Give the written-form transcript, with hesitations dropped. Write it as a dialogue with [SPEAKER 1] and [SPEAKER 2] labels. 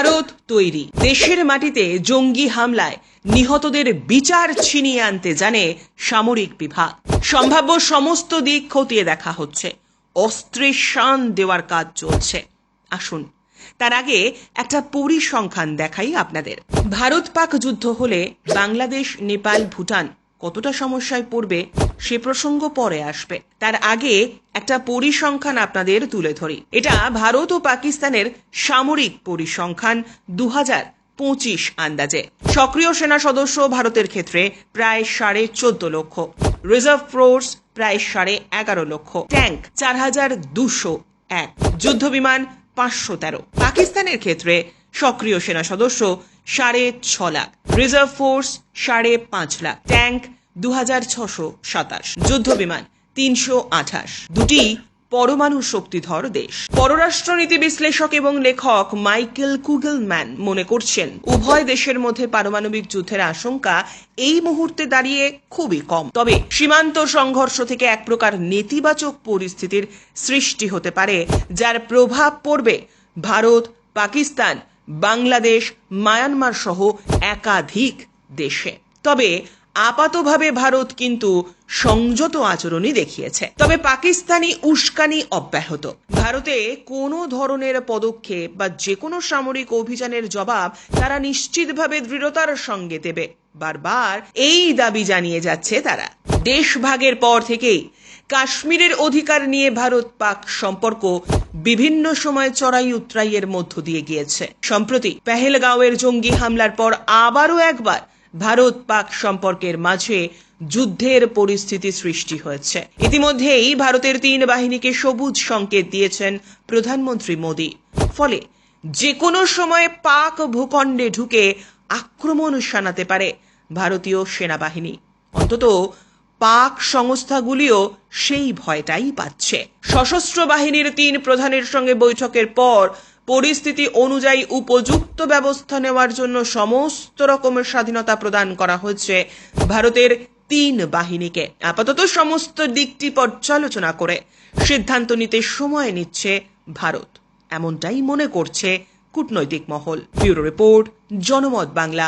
[SPEAKER 1] ভারত তৈরি। দেশের মাটিতে জঙ্গি হামলায় নিহতদের বিচার ছিনিয়ে আনতে জানে সামরিক বিভাগ। সম্ভাব্য সমস্ত দিক খতিয়ে দেখা হচ্ছে, অস্ত্রের শান দেওয়ার কাজ চলছে। আসুন তার আগে একটা পরিসংখ্যান দেখাই আপনাদের। ভারত পাক যুদ্ধ হলে বাংলাদেশ, নেপাল, ভুটান কতটা সমস্যায় পড়বে সে প্রসঙ্গ পরে আসবে। তার আগে একটা পরিসংখ্যান আপনাদের তুলে ধরি। এটা ভারত ও পাকিস্তানের সামরিক পরিসংখ্যান 2025 আন্দাজে। সক্রিয় সেনা সদস্য ভারতের ক্ষেত্রে প্রায় 14.5 লক্ষ, রিজার্ভ ফোর্স প্রায় 11.5 লক্ষ, ট্যাঙ্ক 4201, যুদ্ধ বিমান 513। পাকিস্তানের ক্ষেত্রে সক্রিয় সেনা সদস্য 6.5 lakh, reserve force 5.5 lakh, tank 2627, যুদ্ধ বিমান 328। দুটি পরমাণু শক্তিধর দেশ। পররাষ্ট্রনীতি বিশ্লেষক এবং লেখক মাইকেল কুগেলম্যান মনে করছেন উভয় দেশের মধ্যে পারমাণবিক যুদ্ধের আশঙ্কা এই মুহূর্তে দাঁড়িয়ে খুবই কম। তবে সীমান্ত সংঘর্ষ থেকে এক প্রকার নেতিবাচক পরিস্থিতির সৃষ্টি হতে পারে, যার প্রভাব পড়বে ভারত, পাকিস্তান, বাংলাদেশ, মায়ানমার সহ একাধিক দেশে। তবে আপাতভাবে ভারত কিন্তু সংযত আচরণই দেখিয়েছে। তবে পাকিস্তানি উস্কানি অব্যাহত। ভারতে কোনো ধরনের পদক্ষেপ বা যে কোনো সামরিক অভিযানের জবাব তারা নিশ্চিতভাবে দৃঢ়তার সঙ্গে দেবে, বারবার এই দাবি জানিয়ে যাচ্ছে তারা। দেশভাগের পর থেকেই কাশ্মীরের অধিকার নিয়ে ভারত পাক সম্পর্ক বিভিন্ন সময় চড়াই উতরাইয়ের মধ্য দিয়ে গিয়েছে। সম্প্রতি পেহেলগাঁওয়ের জঙ্গি হামলার পর আবারও একবার ভারত পাক সম্পর্কের মাঝে যুদ্ধের পরিস্থিতি সৃষ্টি হয়েছে। ইতিমধ্যেই ভারতের 3 বাহিনীকে সবুজ সংকেত দিয়েছেন প্রধানমন্ত্রী মোদী। ফলে যে কোনো সময় পাক ভূখণ্ডে ঢুকে আক্রমণ শানাতে পারে ভারতীয় সেনাবাহিনী। অন্তত পাক সংস্থাগুলিও সেই ভয়টাই পাচ্ছে। সশস্ত্র বাহিনীর 3 প্রধানের সঙ্গে বৈঠকের পর পরিস্থিতি অনুযায়ী উপযুক্ত ব্যবস্থা নেওয়ার জন্য সমস্ত রকমের স্বাধীনতা প্রদান করা হয়েছে ভারতের 3 বাহিনীকে। আপাতত সমস্ত দিকটি পর্যালোচনা করে সিদ্ধান্ত নিতে সময় নিচ্ছে ভারত, এমনটাই মনে করছে কূটনৈতিক মহল। ব্যুরো রিপোর্ট, জনমত বাংলা।